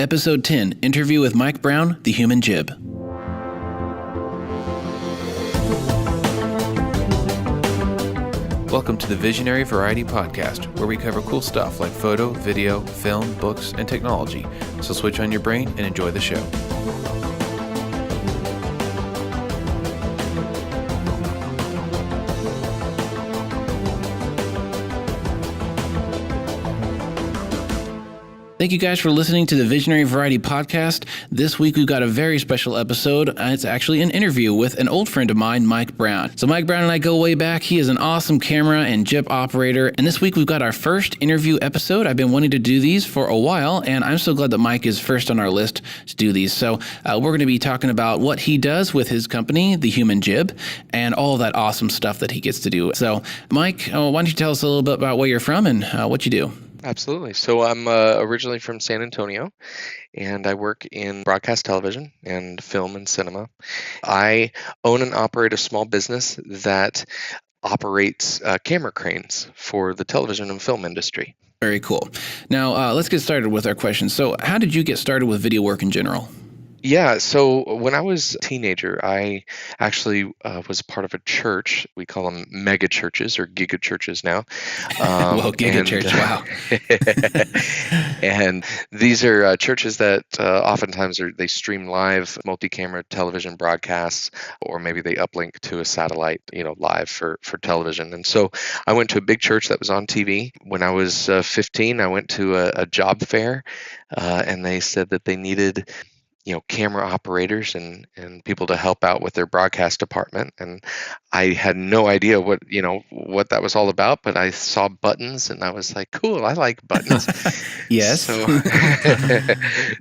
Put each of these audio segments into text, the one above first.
Episode 10, Interview with Mike Brown, the Human Jib. Welcome to the Visionary Variety Podcast, where we cover cool stuff like photo, video, film, books, and technology. So switch on your brain and enjoy the show. Thank you guys for listening to the Visionary Variety Podcast. This week we've got a very special episode. It's actually an interview with an old friend of mine, Mike Brown. So Mike Brown and I go way back. He is an awesome camera and jib operator. And this week we've got our first interview episode. I've been wanting to do these for a while, and I'm so glad that Mike is first on our list to do these. So we're going to be talking about what he does with his company, the Human Jib, and all of that awesome stuff that he gets to do. So Mike, why don't you tell us a little bit about where you're from and what you do? Absolutely. So I'm originally from San Antonio, and I work in broadcast television and film and cinema. I own and operate a small business that operates camera cranes for the television and film industry. Very cool. Now, let's get started with our questions. So how did you get started with video work in general? Yeah, so when I was a teenager, I actually was part of a church. We call them mega churches or giga churches now. Well, giga church, wow. And these are churches that oftentimes they stream live multi-camera television broadcasts, or maybe they uplink to a satellite, live for television. And so I went to a big church that was on TV. When I was 15, I went to a job fair, and they said that they needed camera operators and people to help out with their broadcast department. And I had no idea what that was all about, but I saw buttons and I was like, cool, I like buttons. Yes.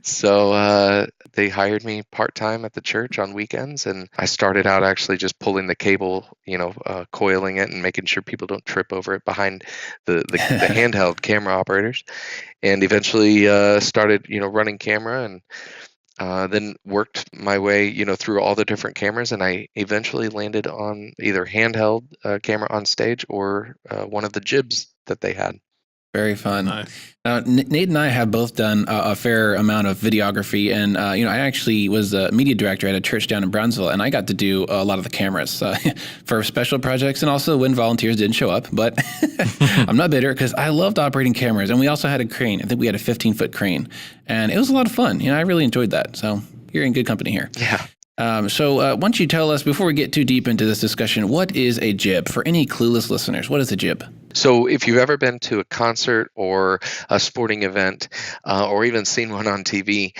So they hired me part-time at the church on weekends, and I started out actually just pulling the cable, coiling it and making sure people don't trip over it behind the handheld camera operators, and eventually started, running camera, and then worked my way, through all the different cameras, and I eventually landed on either handheld camera on stage or one of the jibs that they had. Very fun. Nice. Nate and I have both done a fair amount of videography, and I actually was a media director at a church down in Brownsville, and I got to do a lot of the cameras for special projects, and also when volunteers didn't show up. But I'm not bitter because I loved operating cameras, and we also had a crane. I think we had a 15-foot crane, and it was a lot of fun. I really enjoyed that. So you're in good company here. Yeah. So why don't you tell us, before we get too deep into this discussion, what is a jib? For any clueless listeners, what is a jib? So if you've ever been to a concert or a sporting event, or even seen one on TV,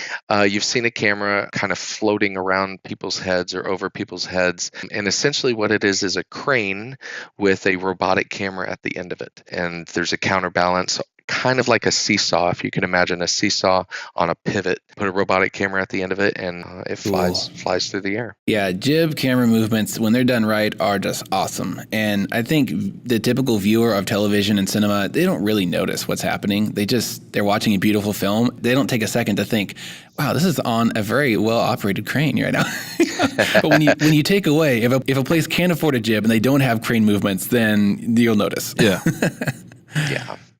you've seen a camera kind of floating around people's heads or over people's heads. And essentially what it is a crane with a robotic camera at the end of it. And there's a counterbalance, kind of like a seesaw, if you can imagine a seesaw on a pivot. Put a robotic camera at the end of it, and it flies through the air. Yeah, jib camera movements, when they're done right, are just awesome. And I think the typical viewer of television and cinema, they don't really notice what's happening. They're watching a beautiful film. They don't take a second to think, wow, this is on a very well-operated crane right now. But when you take away, if a place can't afford a jib and they don't have crane movements, then you'll notice. Yeah.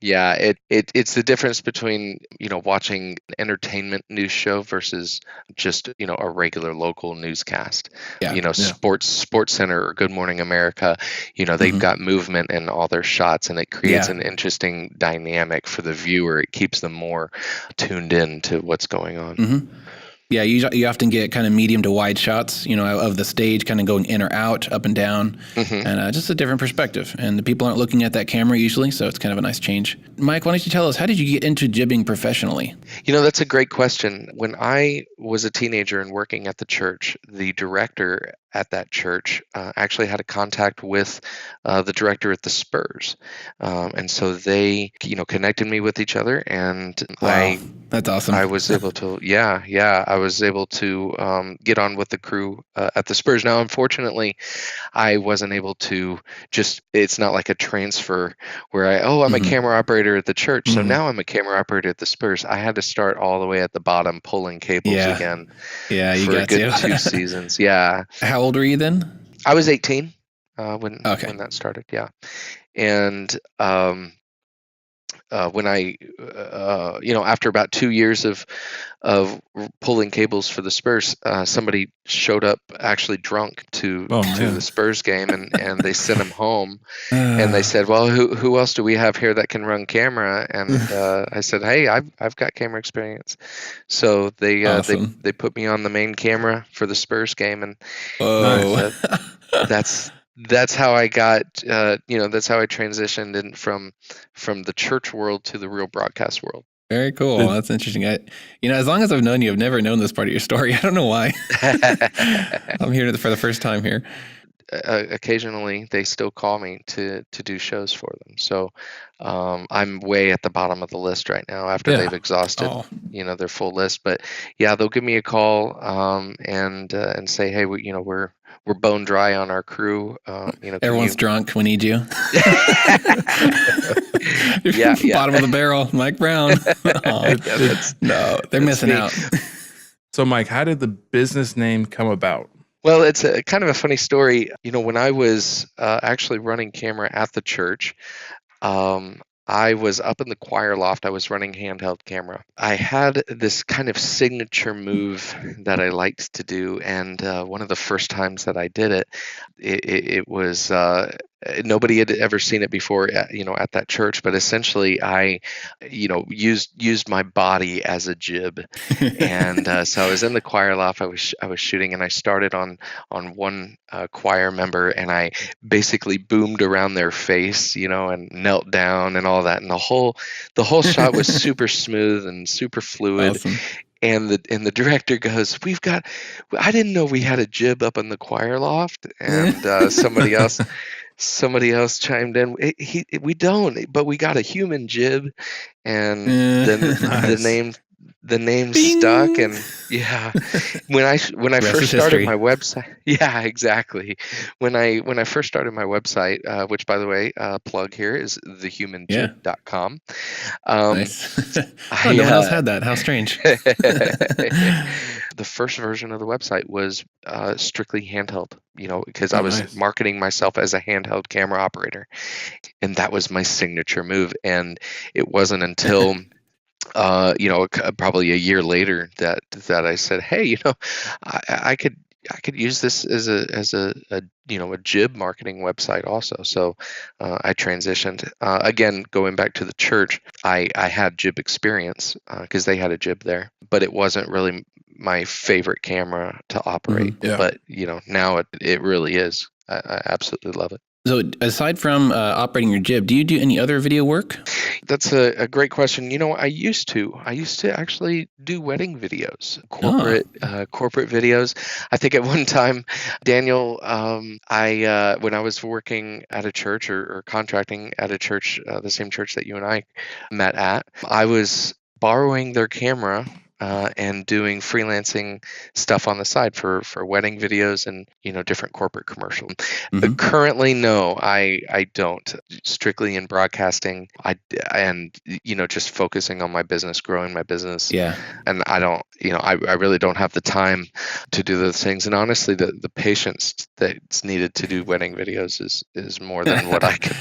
Yeah, it's the difference between, watching an entertainment news show versus just, a regular local newscast. Sports Center or Good Morning America, they've got movement in all their shots, and it creates an interesting dynamic for the viewer. It keeps them more tuned in to what's going on. Mm-hmm. Yeah, you often get kind of medium to wide shots, of the stage kind of going in or out, up and down, and just a different perspective. And the people aren't looking at that camera usually, so it's kind of a nice change. Mike, why don't you tell us, how did you get into jibbing professionally? That's a great question. When I was a teenager and working at the church, the director at that church actually had a contact with the director at the Spurs. And so they, connected me with each other, and wow, that's awesome. I was able to, I was able to get on with the crew at the Spurs. Now, unfortunately, I wasn't able to it's not like a transfer where I'm a camera operator at the church, so now I'm a camera operator at the Spurs. I had to start all the way at the bottom pulling cables again. Yeah, you for got a good to. 2 seasons. Yeah. How old were you then? I was 18 when that started. Yeah. And when I, after about 2 years of pulling cables for the Spurs, somebody showed up actually drunk to the Spurs game, and they sent him home. And they said, "Well, who else do we have here that can run camera?" And I said, "Hey, I've got camera experience." So Awesome. they put me on the main camera for the Spurs game, and that's how I got that's how I transitioned in from the church world to the real broadcast world. Very cool. That's interesting. As long as I've known you, I've never known this part of your story. I don't know why. I'm hearing it for the first time here. Occasionally they still call me to do shows for them. So I'm way at the bottom of the list right now after they've exhausted their full list. But yeah, they'll give me a call and say, hey, we're bone dry on our crew. Everyone's drunk. We need you. Yeah. Bottom of the barrel, Mike Brown. No, they're missing out. So Mike, how did the business name come about? Well, it's a kind of a funny story. When I was actually running camera at the church, I was up in the choir loft. I was running handheld camera. I had this kind of signature move that I liked to do, and one of the first times that I did it was nobody had ever seen it before, at that church. But essentially, I, used my body as a jib, and so I was in the choir loft. I was shooting, and I started on one choir member, and I basically boomed around their face, and knelt down and all that, and the whole shot was super smooth and super fluid. Awesome. And the director goes, I didn't know we had a jib up in the choir loft. And somebody else chimed in. We don't, but we got a human jib. And then the name Bing. stuck. And yeah, when I first started my website, yeah, exactly. When I first started my website, which by the way, plug here is thehumanjib.com. Nice. No one else had that. How strange. The first version of the website was strictly handheld, because I was marketing myself as a handheld camera operator, and that was my signature move. And it wasn't until probably a year later that I said, hey, I could use this as a jib marketing website also. So I transitioned. Again, going back to the church, I had jib experience because they had a jib there, but it wasn't really my favorite camera to operate. Mm-hmm. Yeah. But now it really is. I absolutely love it. So aside from operating your jib, do you do any other video work? That's a great question. I used to actually do wedding videos, corporate videos. I think at one time, Daniel, I when I was working at a church or contracting at a church, the same church that you and I met at, I was borrowing their camera and doing freelancing stuff on the side for wedding videos and different corporate commercials. Mm-hmm. Currently, no, I don't. Strictly in broadcasting, and just focusing on my business, growing my business. Yeah. And I don't, I really don't have the time to do those things. And honestly, the patience that's needed to do wedding videos is more than what I can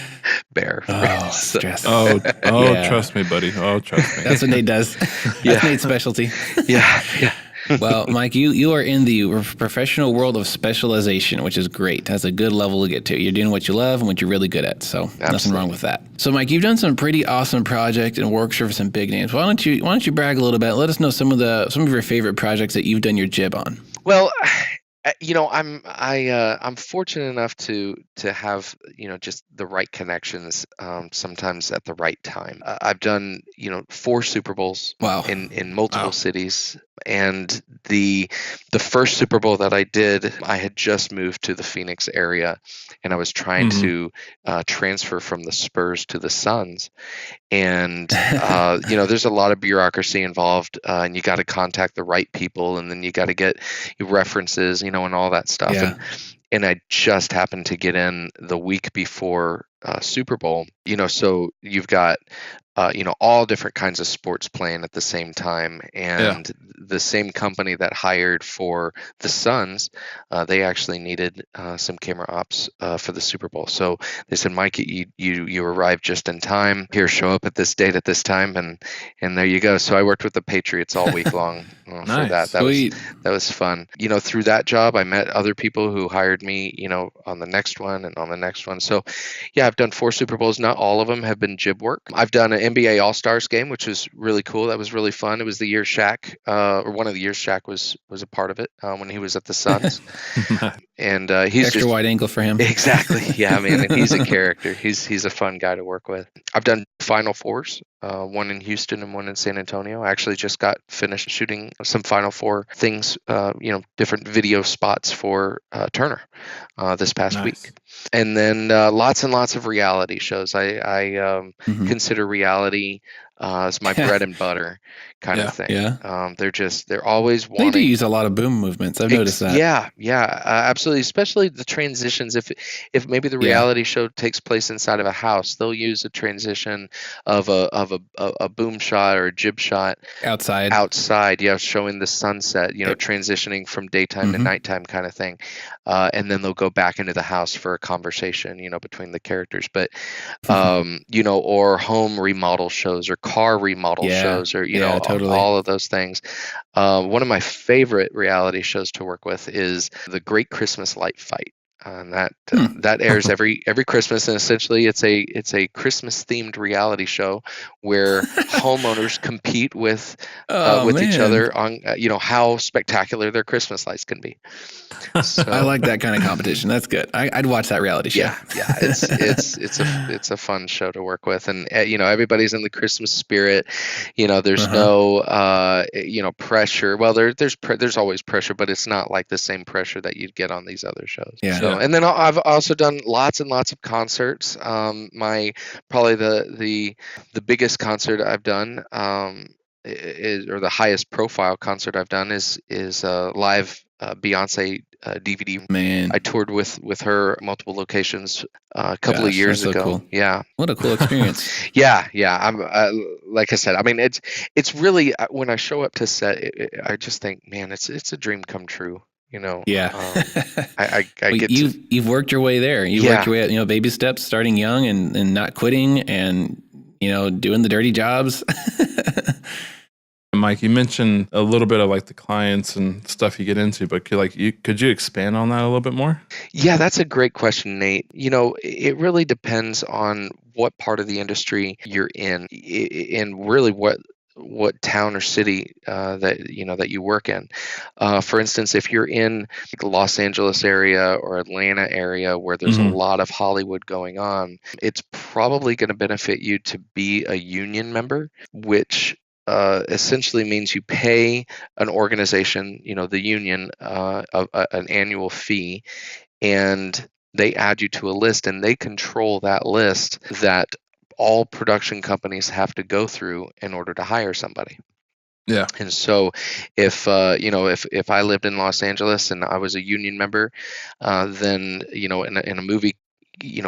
bear. Stress. Yeah. Trust me, buddy. Oh, trust me. That's what Nate does. That's Nate's specialty. Yeah. Well, Mike, you are in the professional world of specialization, which is great. That's a good level to get to. You're doing what you love and what you're really good at. So Nothing wrong with that. So, Mike, you've done some pretty awesome projects and works for some big names. Why don't you brag a little bit? Let us know some of your favorite projects that you've done your jib on. Well, I'm fortunate enough to have just the right connections sometimes at the right time. I've done 4 Super Bowls. Wow. in multiple cities, and the first Super Bowl that I did, I had just moved to the Phoenix area, and I was trying to transfer from the Spurs to the Suns, and there's a lot of bureaucracy involved, and you got to contact the right people, and then you got to get your references, and all that stuff. Yeah. And I just happened to get in the week before Super Bowl, so you've got all different kinds of sports playing at the same time, and the same company that hired for the Suns, they actually needed some camera ops for the Super Bowl. So they said, Mike, you arrived just in time. Here, show up at this date at this time, and there you go. So I worked with the Patriots all week long for that. Sweet. That was fun. Through that job, I met other people who hired me, on the next one and on the next one. So yeah, I've done 4 Super Bowls. Not all of them have been jib work. I've done an NBA All-Stars game, which was really cool. That was really fun. It was the year Shaq, or one of the years Shaq was a part of it when he was at the Suns. And he's extra wide angle for him. Exactly. Yeah, man. And he's a character. He's a fun guy to work with. I've done Final Fours, one in Houston and one in San Antonio. I actually just got finished shooting some Final Four things, different video spots for Turner this past week. And then lots and lots of reality shows. I consider reality as my bread and butter kind of thing. Yeah. They're always wanting. They do use a lot of boom movements. I've noticed that. Yeah, absolutely. Especially the transitions. If maybe the reality show takes place inside of a house, they'll use a transition of a boom shot or a jib shot outside. Yeah, showing the sunset. Transitioning from daytime to nighttime kind of thing, and then they'll go back into the house for a conversation. Between the characters, but or home remodel shows or car remodel shows or totally. All of those things. One of my favorite reality shows to work with is the Great Christmas Light Fight. And that airs every Christmas, and essentially it's a Christmas themed reality show where homeowners compete with each other on how spectacular their Christmas lights can be. So, I like that kind of competition. That's good. I'd watch that reality show. Yeah, it's a fun show to work with, and everybody's in the Christmas spirit. There's no pressure. Well, there's always pressure, but it's not like the same pressure that you'd get on these other shows. Yeah. So, and then I've also done lots and lots of concerts. My probably the biggest concert I've done or the highest profile concert I've done is live Beyonce DVD. Man, I toured with her multiple locations a couple of years ago. So cool. Yeah, what a cool experience. yeah. I'm like I said. I mean, it's really when I show up to set, I just think, man, it's a dream come true. Yeah. I get you've worked your way there. You worked your way, baby steps, starting young and not quitting and doing the dirty jobs. Mike, you mentioned a little bit of like the clients and stuff you get into, but could you expand on that a little bit more? Yeah, that's a great question, Nate. It really depends on what part of the industry you're in, and really what town or city that you work in. For instance, if you're in the Los Angeles area or Atlanta area where there's a lot of Hollywood going on, it's probably going to benefit you to be a union member, which essentially means you pay an organization, the union, an annual fee, and they add you to a list, and they control that list that all production companies have to go through in order to hire somebody. Yeah. And so if I lived in Los Angeles and I was a union member, then in a movie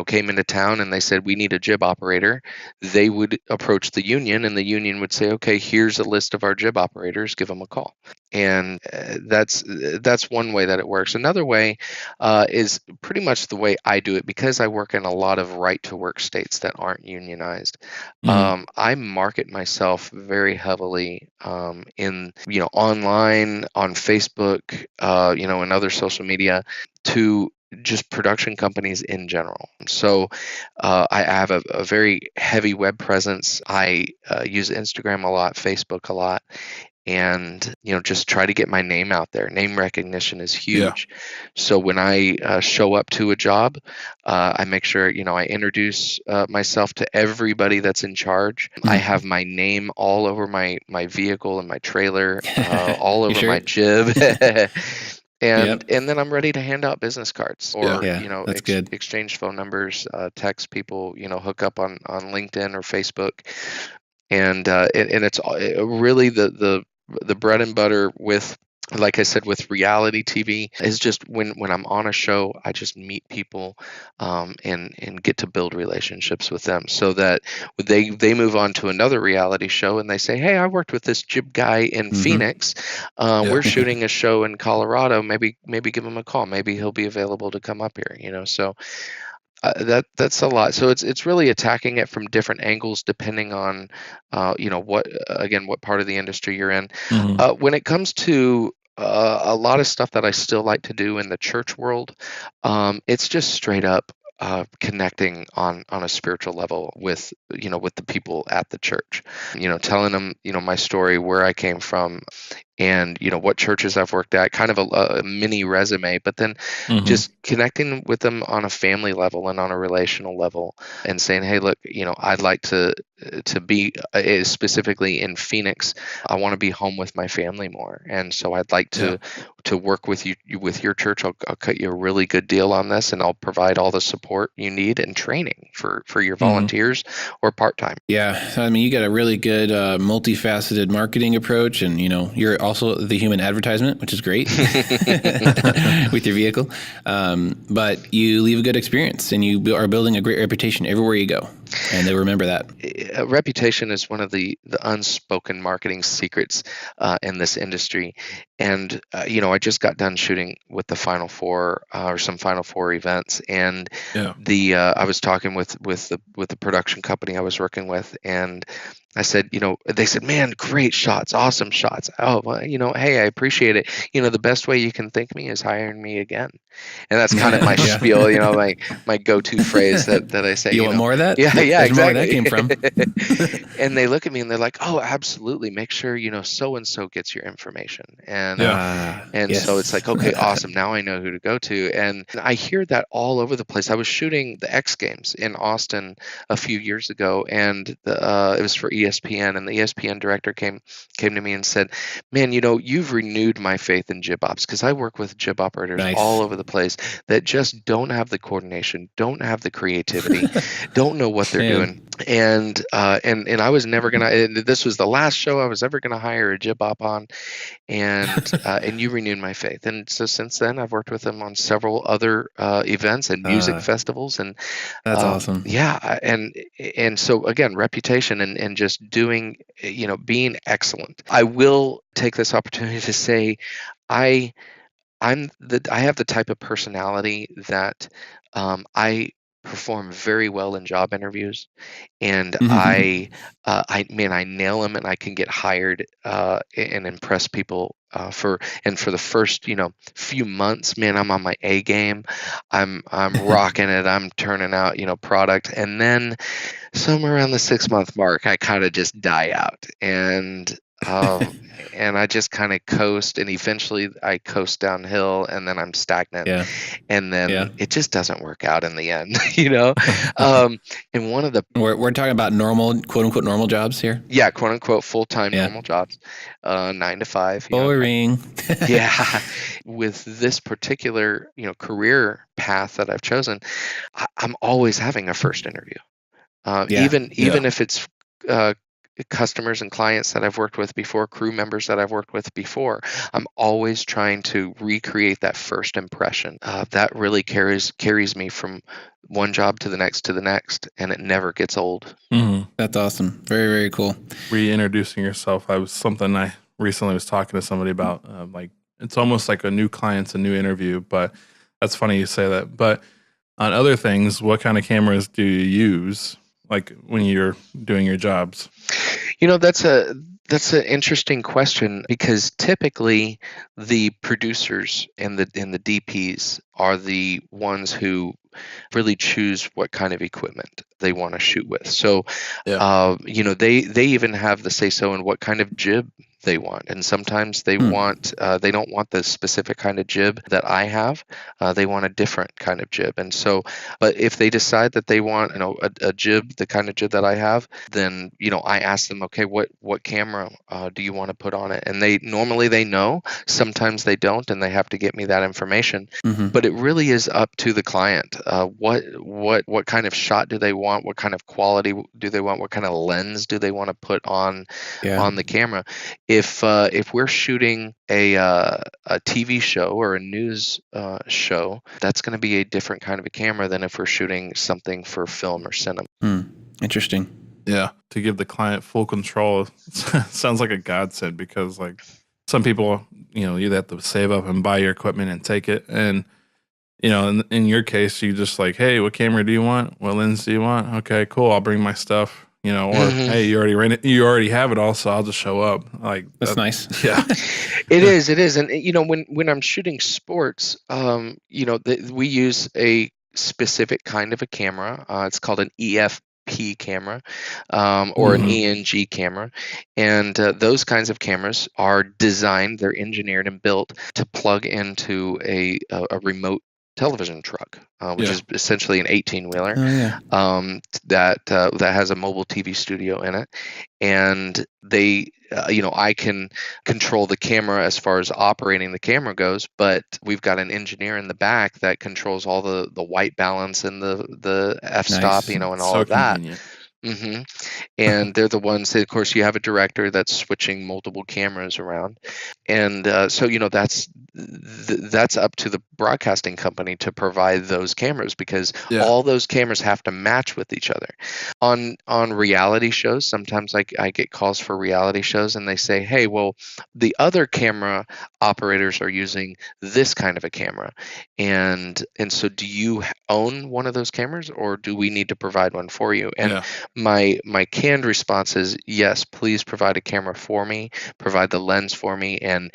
came into town and they said, we need a jib operator, they would approach the union, and the union would say, okay, here's a list of our jib operators, give them a call. And that's one way that it works. Another way is pretty much the way I do it, because I work in a lot of right to work states that aren't unionized. I market myself very heavily in online, on Facebook, and other social media, to just production companies in general. So I have a very heavy web presence. I use Instagram a lot, Facebook a lot, and just try to get my name out there. Name recognition is huge. Yeah. So when I show up to a job, I make sure I introduce myself to everybody that's in charge. I have my name all over my vehicle and my trailer, all over my jib. And then I'm ready to hand out business cards or exchange phone numbers, text people, hook up on LinkedIn or Facebook, and it's really the bread and butter with like I said, with reality TV, is just when I'm on a show, I just meet people, and get to build relationships with them, so that they move on to another reality show and they say, "Hey, I worked with this jib guy in Phoenix. We're shooting a show in Colorado. Maybe give him a call. Maybe he'll be available to come up here." So that's a lot. So it's really attacking it from different angles depending on what part of the industry you're in. When it comes to a lot of stuff that I still like to do in the church world, it's just straight up connecting on a spiritual level with the people at the church. Telling them my story, where I came from, and what churches I've worked at, kind of a mini resume, but then just connecting with them on a family level and on a relational level, and saying, hey, look, I'd like to be specifically in Phoenix. I want to be home with my family more, and so I'd like to work with you with your church. I'll cut you a really good deal on this, and I'll provide all the support you need and training for your volunteers or part-time. Yeah, I mean, you got a really good multifaceted marketing approach, and you're also the human advertisement, which is great with your vehicle. But you leave a good experience, and you are building a great reputation everywhere you go, and they remember that. Reputation is one of the unspoken marketing secrets in this industry. And I just got done shooting with the Final Four or some Final Four events, and I was talking with the production company I was working with, and I said, they said, man, great shots, awesome shots. Oh, well, hey, I appreciate it. The best way you can thank me is hiring me again. And that's kind of my spiel, my go-to phrase that I say. You want more of that? Yeah, There's exactly. More where that came from. And they look at me and they're like, oh, absolutely. Make sure, so-and-so gets your information. And so it's like, okay, awesome. Now I know who to go to. And I hear that all over the place. I was shooting the X Games in Austin a few years ago, and it was for ESPN, and the ESPN director came to me and said, man, you've renewed my faith in jib ops, because I work with jib operators all over the place that just don't have the coordination, don't have the creativity, don't know what they're doing. And I was never gonna. This was the last show I was ever gonna hire a jib op on, and you renewed my faith. And so since then, I've worked with them on several other events and music festivals, and that's awesome. Yeah, and so again, reputation and just doing, being excellent. I will take this opportunity to say, I have the type of personality that I perform very well in job interviews, and I nail them, and I can get hired and impress people for the first few months. Man, I'm on my A game. I'm rocking it. I'm turning out product, and then somewhere around the 6-month mark, I kind of just die out, and I just kind of coast, and eventually I coast downhill, and then I'm stagnant, and then it just doesn't work out in the end, And one of the we're talking about normal, quote unquote, normal jobs here. Yeah, quote unquote full-time normal jobs, 9 to 5. Boring. With this particular career path that I've chosen, I'm always having a first interview, even if it's customers and clients that I've worked with before, crew members that I've worked with before. I'm always trying to recreate that first impression. That really carries me from one job to the next, and it never gets old. That's awesome. Very, very cool. Reintroducing yourself. Something I recently was talking to somebody about. It's almost like a new client's a new interview, but that's funny you say that. But on other things, what kind of cameras do you use, like when you're doing your jobs? That's an interesting question, because typically the producers and the DPs are the ones who really choose what kind of equipment they want to shoot with. So, they even have the say so in what kind of jib they want, and sometimes they want they don't want the specific kind of jib that I have. They want a different kind of jib, and so, but if they decide that they want a jib, the kind of jib that I have, then I ask them, okay, what camera do you want to put on it? And they know. Sometimes they don't, and they have to get me that information. But it really is up to the client. What kind of shot do they want? want? What kind of quality do they want? What kind of lens do they want to put on Yeah. the camera? If we're shooting a TV show or a news show, that's going to be a different kind of a camera than if we're shooting something for film or cinema. Interesting. Yeah, to give the client full control sounds like a godsend, because like some people, you have to save up and buy your equipment and take it. And, in your case, you just like, hey, what camera do you want? What lens do you want? Okay, cool. I'll bring my stuff, or hey, you already rented, you already have it all, so I'll just show up. Like That's nice. Yeah. It is. And, when I'm shooting sports, we use a specific kind of a camera. It's called an EFP camera, or an ENG camera. And those kinds of cameras are designed, they're engineered and built to plug into a remote television truck, which is essentially an 18-wheeler that has a mobile TV studio in it. And they, I can control the camera as far as operating the camera goes, but we've got an engineer in the back that controls all the white balance and the f-stop, and all of that. And they're the ones that, of course, you have a director that's switching multiple cameras around. And so, that's up to the broadcasting company to provide those cameras, because all those cameras have to match with each other. On reality shows, sometimes I get calls for reality shows and they say, hey, well, the other camera operators are using this kind of a camera. And so do you own one of those cameras, or do we need to provide one for you? And my canned response is, yes, please provide a camera for me, provide the lens for me, and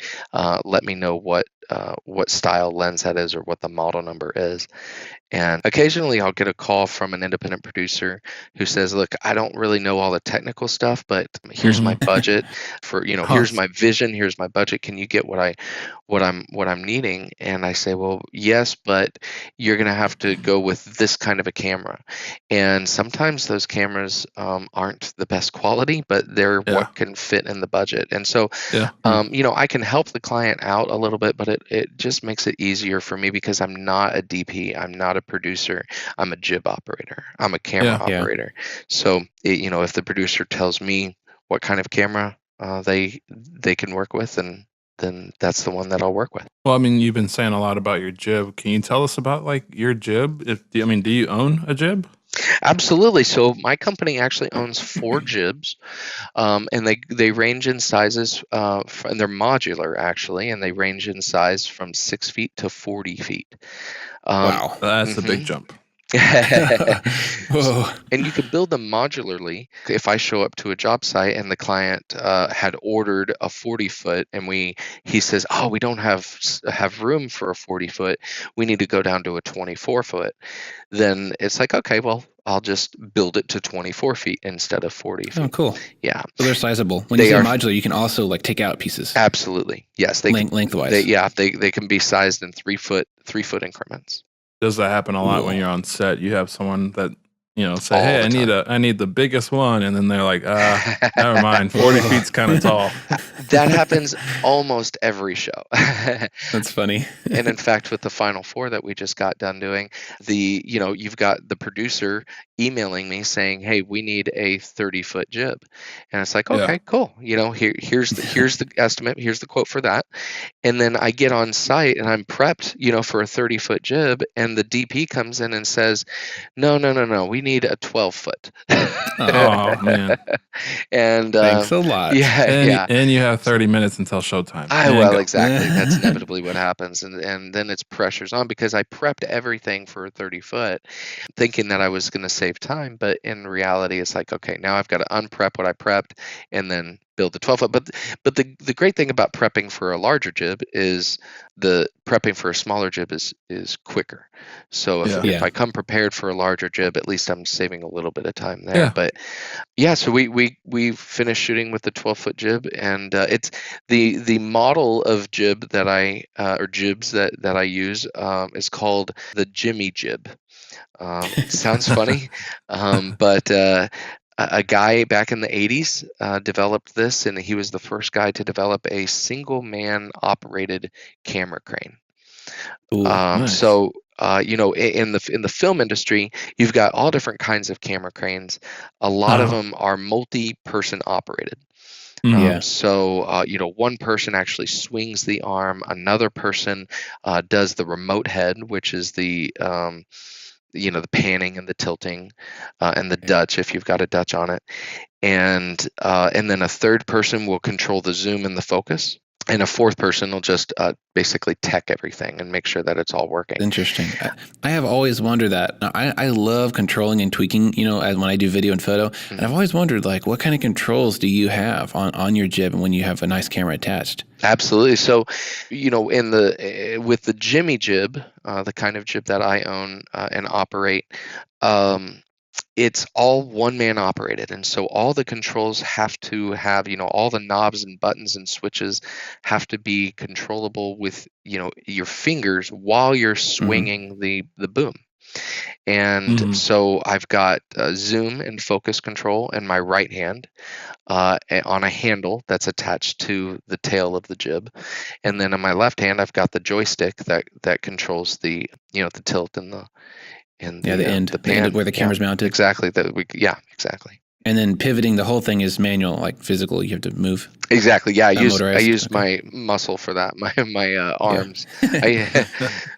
let me know what style lens that is or what the model number is. And occasionally I'll get a call from an independent producer who says, look, I don't really know all the technical stuff, but here's my budget for, here's my vision, here's my budget. Can you get what I'm needing? And I say, well, yes, but you're going to have to go with this kind of a camera. And sometimes those cameras aren't the best quality, but they're what can fit in the budget. And so, I can help the client out a little bit, but it just makes it easier for me, because I'm not a DP, I'm not a producer, I'm a jib operator, I'm a camera operator. So, if the producer tells me what kind of camera they can work with, then that's the one that I'll work with. Well, I mean, you've been saying a lot about your jib. Can you tell us about like your jib? Do you own a jib? Absolutely. So my company actually owns 4 jibs, and they range in sizes, and they're modular actually, and they range in size from 6 feet to 40 feet. Wow, that's a big jump. Whoa. And you can build them modularly. If I show up to a job site and the client had ordered a 40-foot, and he says, oh, we don't have room for a 40-foot, we need to go down to a 24-foot, then it's like, okay, well, I'll just build it to 24 feet instead of 40 feet. Oh, cool. Yeah. So they're sizable. When you say modular, you can also like take out pieces. Absolutely. Yes. Lengthwise. They can be sized in 3 foot increments. Does that happen a lot when you're on set? You have someone that say, hey, I need the biggest one, and then they're like, never mind, 40 feet's kind of tall. That happens almost every show. That's funny. And in fact, with the Final Four that we just got done doing, you've got the producer emailing me saying, hey, we need a 30-foot jib. And it's like, okay, cool. Here's the estimate, here's the quote for that. And then I get on site and I'm prepped, for a 30-foot jib, and the DP comes in and says, no, we need a 12-foot. Oh man! And thanks a lot. And you have 30 minutes until showtime. Exactly. That's inevitably what happens, and then it's pressure's on, because I prepped everything for a 30-foot, thinking that I was going to save time, but in reality, it's like, okay, now I've got to unprep what I prepped and then build the 12-foot. But the great thing about prepping for a larger jib is the prepping for a smaller jib is quicker. So if I come prepared for a larger jib, at least I'm saving a little bit of time there. Yeah. But so we finished shooting with the 12-foot jib, and it's the model of jib that or jibs that I use is called the Jimmy Jib. It sounds funny, but a guy back in the 80s developed this, and he was the first guy to develop a single man operated camera crane. Ooh, nice. So in the film industry, you've got all different kinds of camera cranes. A lot of them are multi-person operated. Yeah. So, one person actually swings the arm, another person does the remote head, which is the panning and the tilting, and the Dutch if you've got a Dutch on it, and then a third person will control the zoom and the focus, and a fourth person will just basically tech everything and make sure that it's all working. Interesting. I have always wondered that. Now, I love controlling and tweaking, when I do video and photo. And I've always wondered, what kind of controls do you have on your jib when you have a nice camera attached? Absolutely. So, with the Jimmy Jib, the kind of jib that I own and operate, it's all one-man operated, and so all the controls have to have, all the knobs and buttons and switches have to be controllable with, your fingers while you're swinging the boom. And so I've got zoom and focus control in my right hand on a handle that's attached to the tail of the jib, and then in my left hand I've got the joystick that controls the the tilt and the end, the pan, where the camera's mounted. Exactly. Exactly. And then pivoting, the whole thing is manual, like physical. You have to move. Exactly. Yeah, I motorized. use my muscle for that. My arms.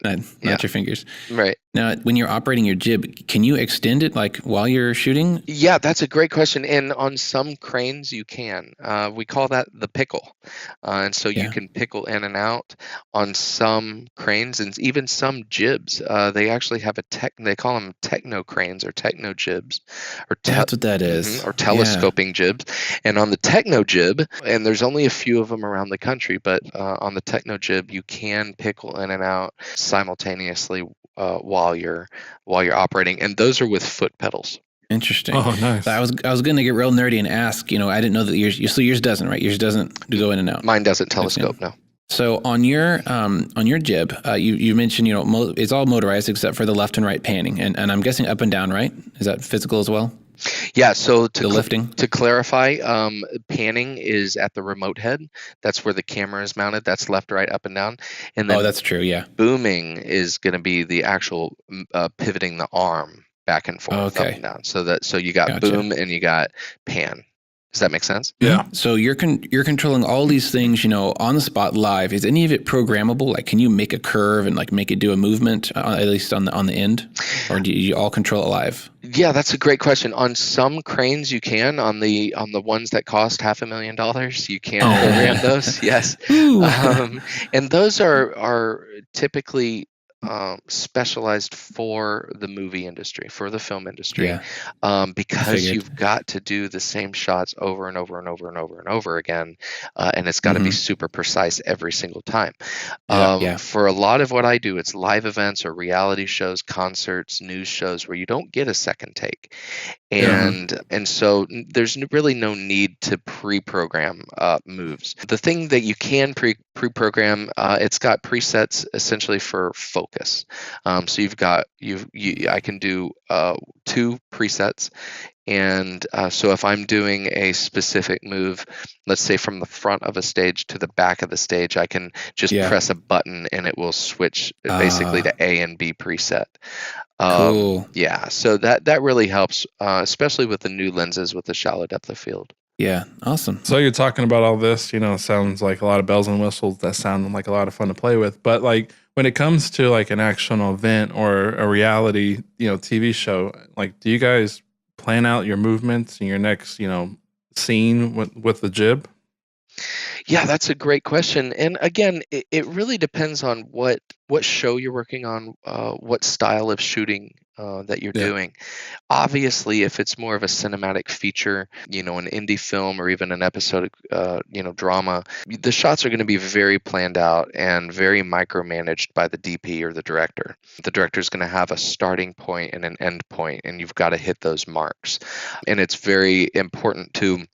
Not your fingers. Right. Now, when you're operating your jib, can you extend it while you're shooting? Yeah, that's a great question. And on some cranes, you can. We call that the pickle, and so you can pickle in and out on some cranes, and even some jibs. They actually have they call them techno cranes or techno jibs, or that's what that is, or telescoping jibs. And on the techno jib, and there's only a few of them around the country, but on the techno jib, you can pickle in and out simultaneously while you're operating, and those are with foot pedals. Interesting. Oh, nice. I was going to get real nerdy and ask. I didn't know that yours doesn't, right? Yours doesn't go in and out. Mine doesn't telescope. No. So on your jib, you mentioned it's all motorized except for the left and right panning, and I'm guessing up and down, right? Is that physical as well? Yeah, so lifting? To clarify, panning is at the remote head. That's where the camera is mounted. That's left, right, up, and down. And then that's true, yeah. Booming is going to be the actual pivoting the arm back and forth, up and down. So you got boom and you got pan. Does that make sense? Yeah. So you're controlling all these things, on the spot live. Is any of it programmable? Like, can you make a curve and make it do a movement, at least on the end, or do you all control it live? Yeah, that's a great question. On some cranes, you can. On the ones that cost $500,000, you can program those. Yes, and those are typically specialized for the movie industry, for the film industry, because you've got to do the same shots over and over and over and over and over again, and it's got to be super precise every single time. For a lot of what I do, it's live events or reality shows, concerts, news shows where you don't get a second take, and so there's really no need to pre-program moves. The thing that you can pre-program, it's got presets essentially for focus. So I can do 2 presets, and so if I'm doing a specific move, let's say from the front of a stage to the back of the stage, I can just press a button and it will switch basically to A and B preset. Cool. Yeah, so that really helps, especially with the new lenses with the shallow depth of field. Yeah, awesome. So you're talking about all this, sounds like a lot of bells and whistles that sound like a lot of fun to play with. But when it comes to an actual event or a reality, TV show, do you guys plan out your movements in your next, scene with the jib? Yeah, that's a great question. And again, it really depends on what show you're working on, what style of shooting that you're doing. Obviously, if it's more of a cinematic feature, an indie film or even an episodic, drama, the shots are going to be very planned out and very micromanaged by the DP or the director. The director is going to have a starting point and an end point, and you've got to hit those marks. And it's very important to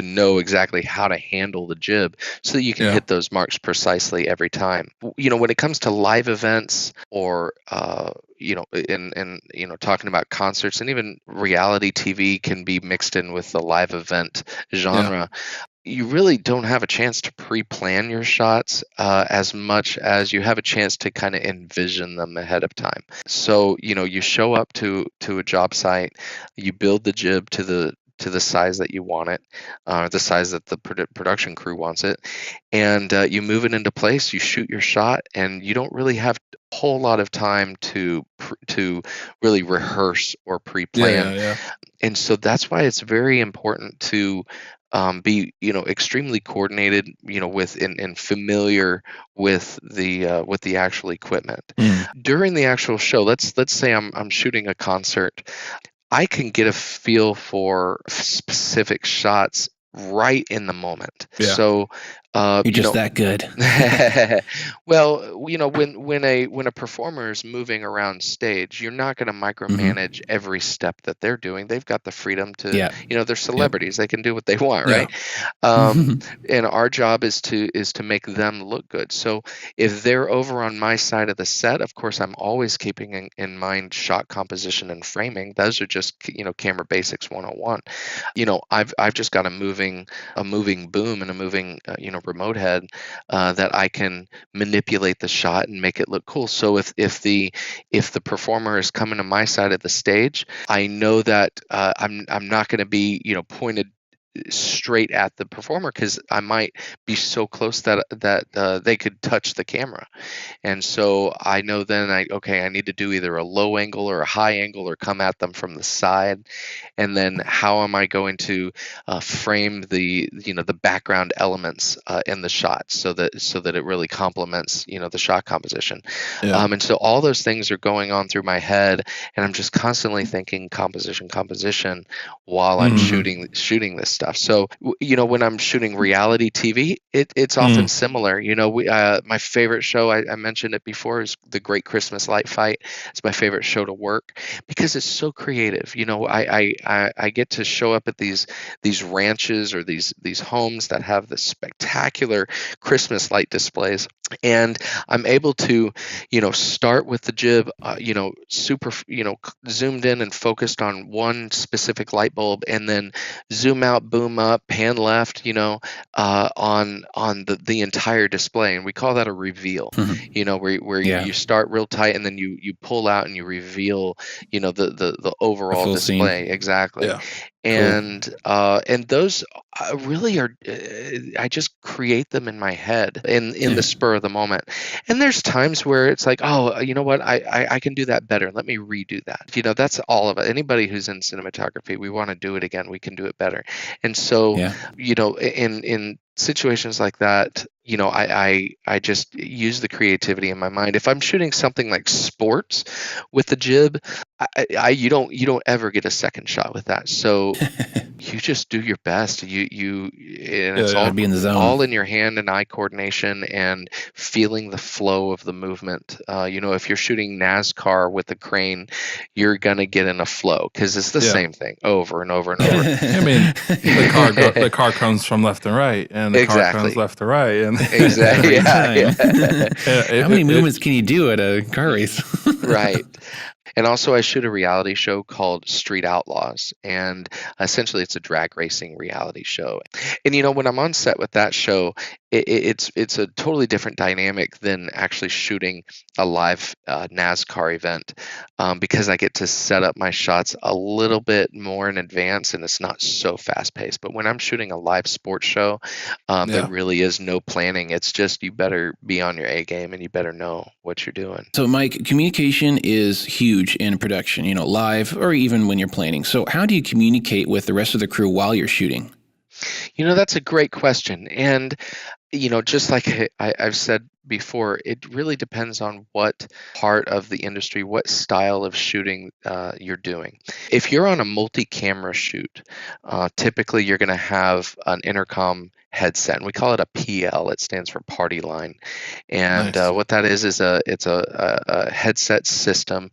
know exactly how to handle the jib so that you can hit those marks precisely every time. When it comes to live events or talking about concerts, and even reality TV can be mixed in with the live event genre. you really don't have a chance to pre-plan your shots as much as you have a chance to kind of envision them ahead of time. So, you show up to a job site, you build the jib to the size that you want it, the size that the production crew wants it, and you move it into place, you shoot your shot, and you don't really have a whole lot of time to really rehearse or pre-plan. Yeah. And so that's why it's very important to be extremely coordinated, with and familiar with the actual equipment. During the actual show. Let's say I'm shooting a concert. I can get a feel for specific shots right in the moment. Yeah. So You're just that good. well, when a performer is moving around stage, you're not going to micromanage every step that they're doing. They've got the freedom to, they're celebrities. They can do what they want, right? And our job is to make them look good. So if they're over on my side of the set, of course, I'm always keeping in mind shot composition and framing. Those are just camera basics 101. I've just got a moving boom and a moving remote head that I can manipulate the shot and make it look cool. So if the performer is coming to my side of the stage, I know that I'm not going to be pointed straight at the performer, because I might be so close that they could touch the camera. And so I know then I need to do either a low angle or a high angle, or come at them from the side. And then how am I going to frame the background elements in the shot so that it really complements the shot composition. And so all those things are going on through my head, and I'm just constantly thinking composition while I'm shooting this stuff. So when I'm shooting reality TV, it's often similar. My favorite show, I mentioned it before, is The Great Christmas Light Fight. It's my favorite show to work because it's so creative. I get to show up at these ranches or these homes that have this spectacular Christmas light displays, and I'm able to start with the jib super zoomed in and focused on one specific light bulb, and then zoom out, boom up, pan left on the entire display, and we call that a reveal. Where you start real tight, and then you pull out and you reveal the overall display scene. Exactly. And those really are I just create them in my head in the spur of the moment. And there's times where it's like, oh, you know what, I can do that better, let me redo that. That's all of it. Anybody who's in cinematography, we want to do it again, we can do it better. And so in situations like that, I just use the creativity in my mind. If I'm shooting something like sports with the jib, you don't ever get a second shot with that. So you just do your best. It's all be in the zone. All in your hand and eye coordination and feeling the flow of the movement. If you're shooting NASCAR with a crane, you're gonna get in a flow because it's the same thing over and over and over. I mean, the car comes from left and right, and the car comes left to right, and exactly. How many movements can you do at a car race? Right. And also I shoot a reality show called Street Outlaws, and essentially it's a drag racing reality show. And when I'm on set with that show, it's a totally different dynamic than actually shooting a live NASCAR event, because I get to set up my shots a little bit more in advance, and it's not so fast paced. But when I'm shooting a live sports show, there really is no planning. It's just you better be on your A game and you better know what you're doing. So Mike, communication is huge in production, live or even when you're planning. So how do you communicate with the rest of the crew while you're shooting? That's a great question. And, just like I've said before, it really depends on what part of the industry, what style of shooting you're doing. If you're on a multi-camera shoot, typically you're going to have an intercom headset, and we call it a PL. It stands for party line. And what that is it's a headset system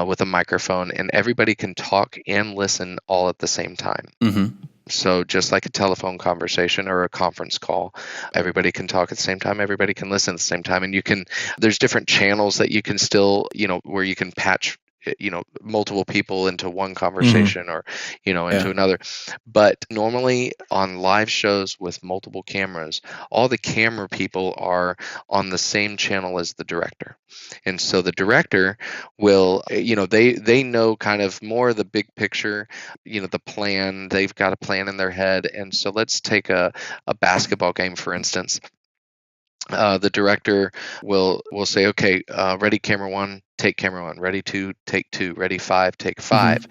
with a microphone, and everybody can talk and listen all at the same time. So just like a telephone conversation or a conference call, everybody can talk at the same time, everybody can listen at the same time. And there's different channels that you can still, where you can patch multiple people into one conversation or into another. But normally on live shows with multiple cameras, all the camera people are on the same channel as the director, and so the director will they know kind of more of the big picture, the plan. They've got a plan in their head. And so let's take a basketball game, for instance. The director will say, okay, ready, camera one, take camera one, ready two, take two, ready five, take five.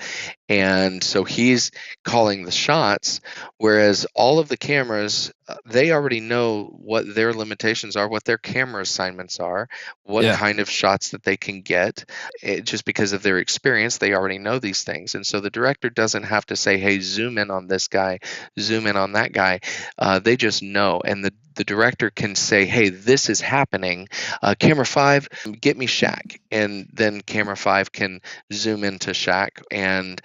And so he's calling the shots, whereas all of the cameras, they already know what their limitations are, what their camera assignments are, what kind of shots that they can get. Just because of their experience, they already know these things. And so the director doesn't have to say, hey, zoom in on this guy, zoom in on that guy. They just know. And the director can say, hey, this is happening. Camera 5, get me Shaq. And then camera 5 can zoom into Shaq and,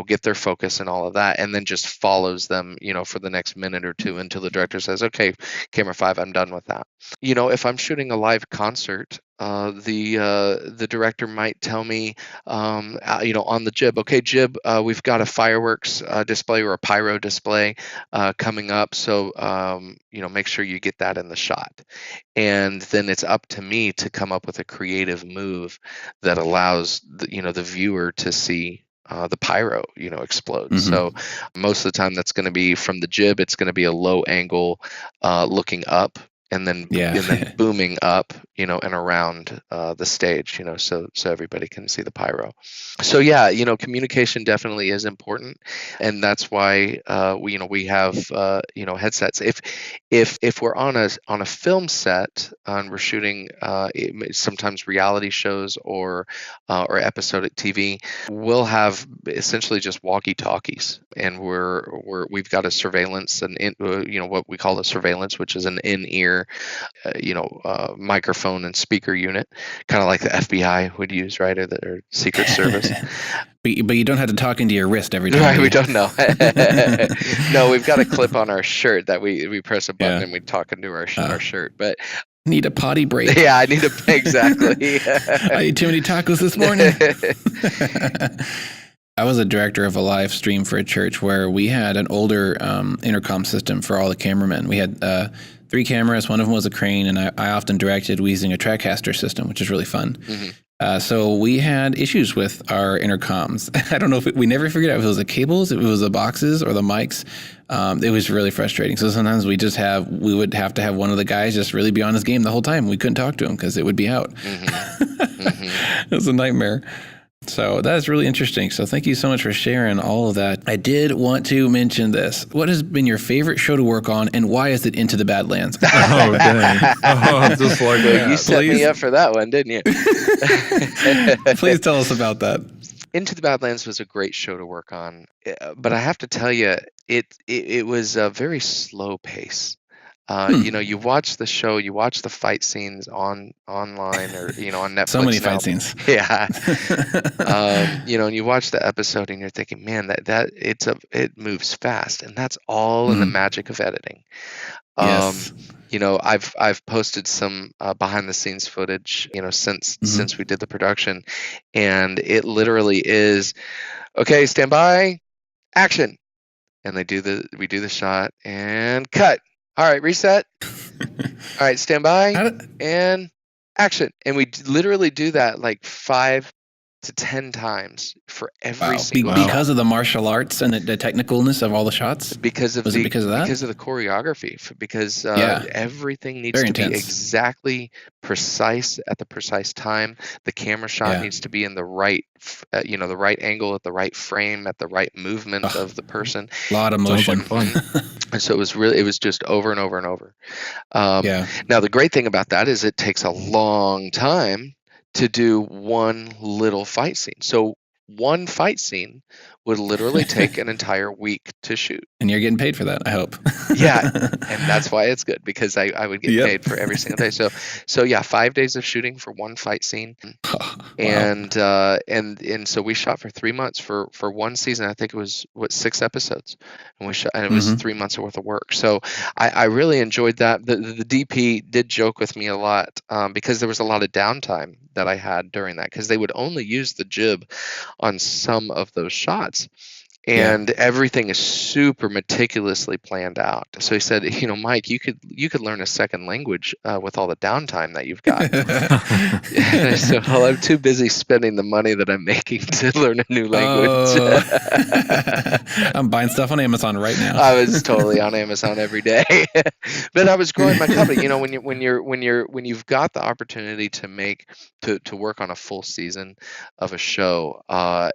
get their focus and all of that. And then just follows them, for the next minute or two until the director says, okay, camera 5, I'm done with that. If I'm shooting a live concert, the director might tell me, on the jib, okay, jib, we've got a fireworks display or a pyro display coming up, so make sure you get that in the shot. And then it's up to me to come up with a creative move that allows the viewer to see the pyro explode. So most of the time that's going to be from the jib. It's going to be a low angle looking up, and then booming up, and around the stage, so everybody can see the pyro. So communication definitely is important, and that's why we have headsets. If we're on a film set and we're shooting sometimes reality shows or episodic TV, we'll have essentially just walkie-talkies, and we've got a surveillance and what we call a surveillance, which is an in-ear microphone and speaker unit, kind of like the FBI would use, right, or Secret Service. But you don't have to talk into your wrist every time. Right, we don't know. No, we've got a clip on our shirt that we press a button and we talk into our shirt. But need a potty break. Yeah, I need exactly. I ate too many tacos this morning. I was a director of a live stream for a church where we had an older intercom system for all the cameramen. We had 3 cameras. One of them was a crane, and I often directed using a TriCaster system, which is really fun. So we had issues with our intercoms. I don't know if we never figured out if it was the cables, if it was the boxes, or the mics. It was really frustrating. So sometimes we would have to have one of the guys just really be on his game the whole time. We couldn't talk to him because it would be out. It was a nightmare. So that's really interesting. So thank you so much for sharing all of that. I did want to mention this. What has been your favorite show to work on, and why is it Into the Badlands? Oh, dang. Oh, just like that. You set me up for that one, didn't you? Please tell us about that. Into the Badlands was a great show to work on, but I have to tell you, it was a very slow pace. You watch the show, you watch the fight scenes online or on Netflix. So many fight scenes. Yeah. And you watch the episode and you're thinking, man, it moves fast, and that's all in the magic of editing. Yes. I've posted some behind the scenes footage, since we did the production, and it literally is, okay, stand by, action, and we do the shot and cut. All right, reset. All right, stand by and action. And we literally do that like 5 to 10 times for every single shot. Because of the martial arts and the technicalness of all the shots? Because of that? Because of the choreography. Because everything needs to be exactly precise at the precise time. The camera shot needs to be in the right, the right angle at the right frame at the right movement of the person. A lot of motion. Fun. And so it was just over and over and over. Now the great thing about that is it takes a long time to do one little fight scene. So one fight scene would literally take an entire week to shoot. And you're getting paid for that, I hope. Yeah, and that's why it's good, because I would get Yep. paid for every single day. So yeah, 5 days of shooting for one fight scene. Wow. And so we shot for 3 months for one season. I think it was 6 episodes, and we shot, and it was 3 months worth of work. So I really enjoyed that. The DP did joke with me a lot, because there was a lot of downtime that I had during that, because they would only use the jib on some of those shots. And everything is super meticulously planned out. So he said, Mike, you could learn a second language with all the downtime that you've got. And I said, well, I'm too busy spending the money that I'm making to learn a new language. I'm buying stuff on Amazon right now. I was totally on Amazon every day, but I was growing my company. When you've got the opportunity to work on a full season of a show,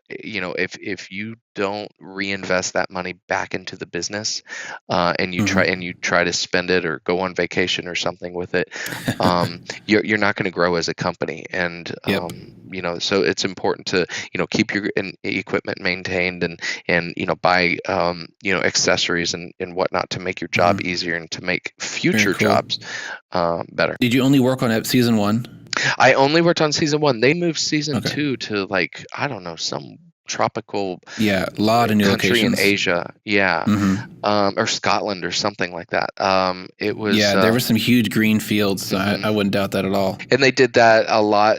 if you don't reinvest that money back into the business, and you try to spend it or go on vacation or something with it, you're not going to grow as a company. And so it's important to keep your equipment maintained and buy accessories and whatnot to make your job easier and to make future jobs better. Did you only work on season 1? I only worked on season 1. They moved season 2 to I don't know, some tropical a lot of new country locations in Asia, or Scotland or something like that. It was there were some huge green fields. So I wouldn't doubt that at all. And they did that a lot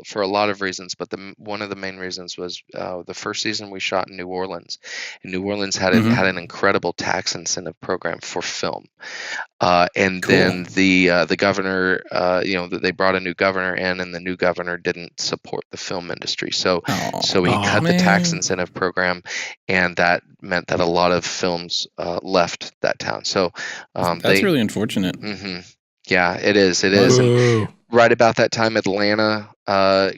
for a lot of reasons, but one of the main reasons was the first season we shot in New Orleans. And New Orleans had an incredible tax incentive program for film. And then the governor, they brought a new governor in, and the new governor didn't support the film industry. So he cut the tax incentive program, and that meant that a lot of films left that town. So that's really unfortunate. Yeah, it is. And right about that time, Atlanta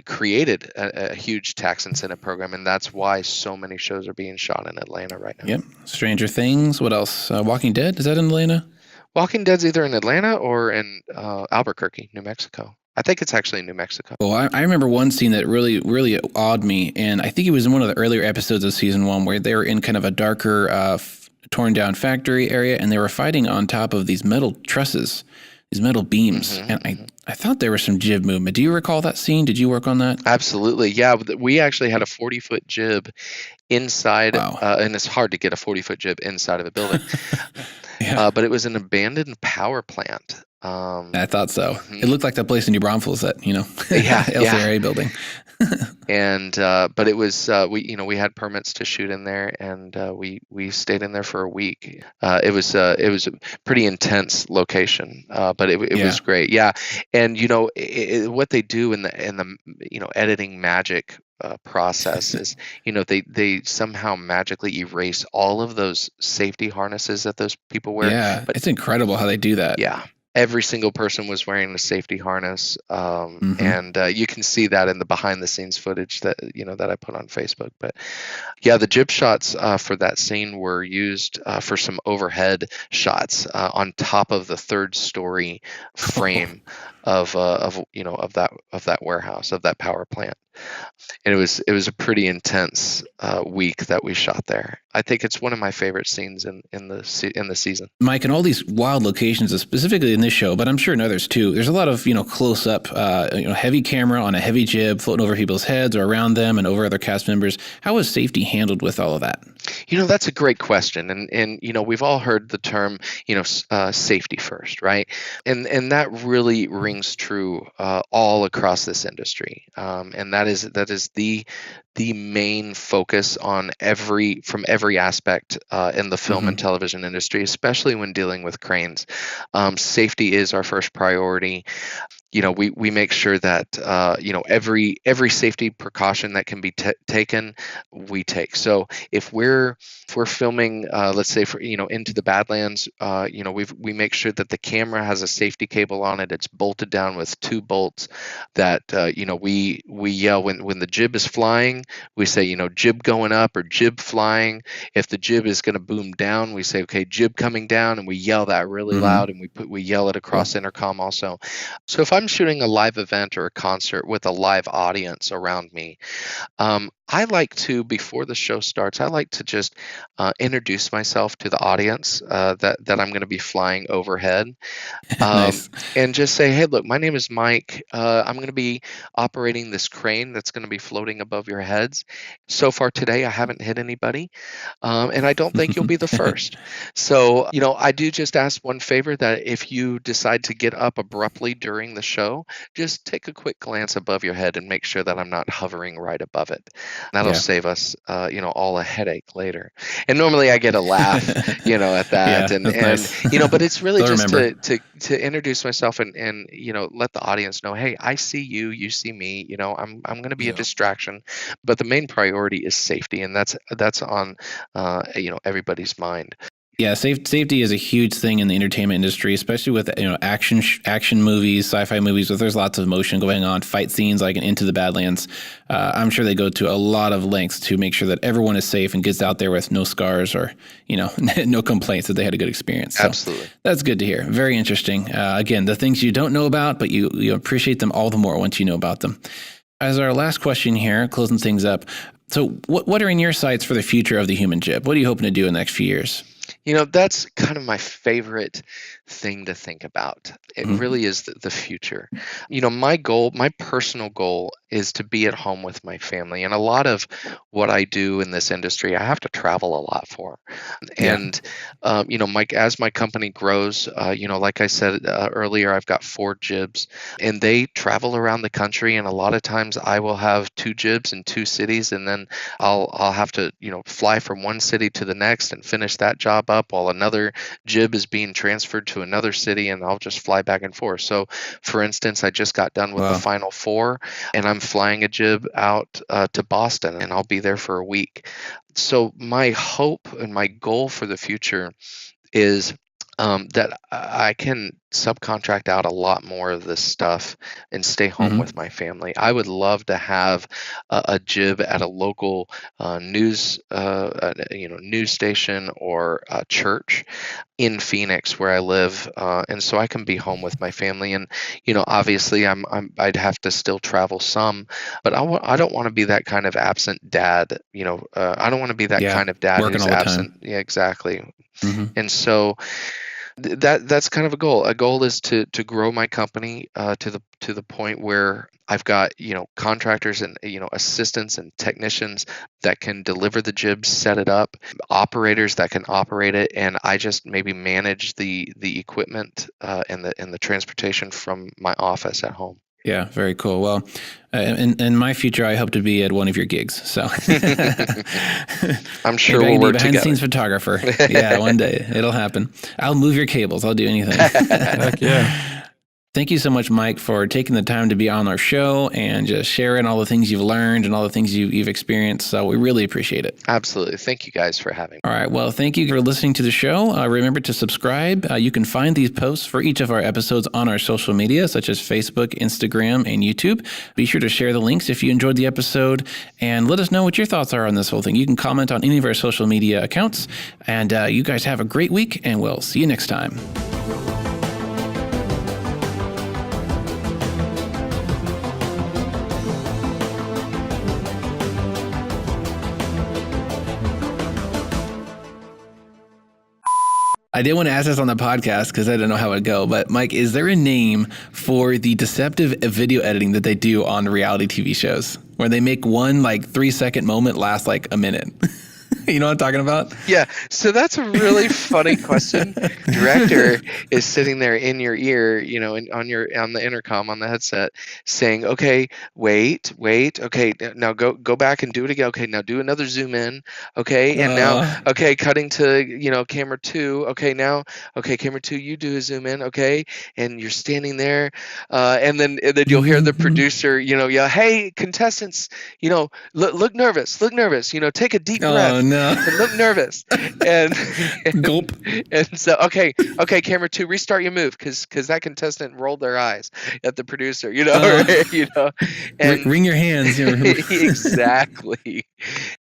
created a huge tax incentive program, and that's why so many shows are being shot in Atlanta right now. Yep. Stranger Things. What else? Walking Dead. Is that in Atlanta? Walking Dead's either in Atlanta or in Albuquerque, New Mexico. I think it's actually in New Mexico. Well, I remember one scene that really, really awed me, and I think it was in one of the earlier episodes of season 1 where they were in kind of a darker, torn down factory area, and they were fighting on top of these metal trusses, these metal beams, and I thought there was some jib movement. Do you recall that scene? Did you work on that? Absolutely, yeah. We actually had a 40-foot jib inside, and it's hard to get a 40-foot jib inside of a building. But it was an abandoned power plant. I thought so. It looked like that place in New Braunfels, that LCRA building. And but it was we had permits to shoot in there, and we stayed in there for a week. It was a pretty intense location, but it was great. Yeah, and what they do in the editing magic process is they somehow magically erase all of those safety harnesses that those people wear. Yeah, but it's incredible how they do that. Yeah. Every single person was wearing a safety harness, and you can see that in the behind-the-scenes footage that I put on Facebook. But yeah, the jib shots for that scene were used for some overhead shots on top of the third-story frame of that warehouse, of that power plant. And it was a pretty intense week that we shot there. I think it's one of my favorite scenes in the season. Mike, in all these wild locations, specifically in this show, but I'm sure in others too, there's a lot of close up, heavy camera on a heavy jib floating over people's heads or around them and over other cast members. How was safety handled with all of that? That's a great question, and we've all heard the term safety first, right? And that really rings true all across this industry, and that is the main focus on from every aspect in the film and television industry, especially when dealing with cranes. Safety is our first priority. We make sure that every safety precaution that can be taken, we take. So if we're filming, let's say into the Badlands, we make sure that the camera has a safety cable on it. It's bolted down with 2 bolts. That we yell when the jib is flying. We say jib going up or jib flying. If the jib is going to boom down, we say okay, jib coming down, and we yell that really loud, and we yell it across intercom also. So if I'm shooting a live event or a concert with a live audience around me, I like to, before the show starts, I like to just introduce myself to the audience that I'm going to be flying overhead. Um, Nice. and just say, hey, look, my name is Mike. I'm going to be operating this crane that's going to be floating above your heads. So far today, I haven't hit anybody, and I don't think you'll be the first. So, I do just ask one favor, that if you decide to get up abruptly during the show, just take a quick glance above your head and make sure that I'm not hovering right above it. That'll Yeah. save us, all a headache later. And normally I get a laugh, at that, Yeah, and that's nice. but it's really They'll just remember. to introduce myself and let the audience know, hey, I see you, you see me. I'm going to be a Yeah. distraction, but the main priority is safety, and that's on everybody's mind. Yeah, safety is a huge thing in the entertainment industry, especially with action movies, sci-fi movies. Where there's lots of motion going on, fight scenes like in Into the Badlands. I'm sure they go to a lot of lengths to make sure that everyone is safe and gets out there with no scars or no complaints, that they had a good experience. So Absolutely. that's good to hear. Very interesting. Again, the things you don't know about, but you appreciate them all the more once you know about them. As our last question here, closing things up. So what are in your sights for the future of the Human Jib? What are you hoping to do in the next few years? That's kind of my favorite thing to think about. It Mhm. really is the future. My personal goal is to be at home with my family. And a lot of what I do in this industry, I have to travel a lot for. Yeah. And, Mike, as my company grows, like I said earlier, I've got 4 jibs, and they travel around the country. And a lot of times I will have 2 jibs in 2 cities, and then I'll have to, fly from one city to the next and finish that job up while another jib is being transferred to another city, and I'll just fly back and forth. So, for instance, I just got done with the Wow. final 4, and I'm flying a jib out to Boston, and I'll be there for a week. So my hope and my goal for the future is that I can subcontract out a lot more of this stuff and stay home Hmm. with my family. I would love to have a jib at a local news station or a church in Phoenix where I live, and so I can be home with my family. And obviously, I'd have to still travel some, but I don't want to be that kind of absent dad. I don't want to be that Yeah. kind of dad Working who's all the absent. time. Yeah, exactly. Hmm. And so that's kind of a goal. A goal is to grow my company to the point where I've got contractors and assistants and technicians that can deliver the jibs, set it up, operators that can operate it, and I just maybe manage the equipment and the transportation from my office at home. Yeah, very cool. Well, in my future, I hope to be at one of your gigs. So I'm sure maybe I we'll can be a work behind the together. scenes photographer. Yeah, one day it'll happen. I'll move your cables. I'll do anything. Heck yeah. Thank you so much, Mike, for taking the time to be on our show and just sharing all the things you've learned and all the things you've experienced. So we really appreciate it. Absolutely. Thank you guys for having me. All right. Well, thank you for listening to the show. Remember to subscribe. You can find these posts for each of our episodes on our social media, such as Facebook, Instagram, and YouTube. Be sure to share the links if you enjoyed the episode, and let us know what your thoughts are on this whole thing. You can comment on any of our social media accounts. And you guys have a great week, and we'll see you next time. I did want to ask this on the podcast because I didn't know how it would go. But Mike, is there a name for the deceptive video editing that they do on reality TV shows where they make one 3-second moment last like a minute? You know what I'm talking about? Yeah, so that's a really funny question. Director is sitting there in your ear, on the intercom on the headset, saying, "Okay, wait. Okay, now go back and do it again. Okay, now do another zoom in. Okay, and now okay, cutting to camera 2. Okay, now camera 2, you do a zoom in. Okay, and you're standing there, and then you'll hear the producer, yell, "Hey, contestants, look nervous, take a deep breath." Oh no! And look nervous, and Gulp. and so okay, camera 2, restart your move, because that contestant rolled their eyes at the producer, and Wring your hands. exactly.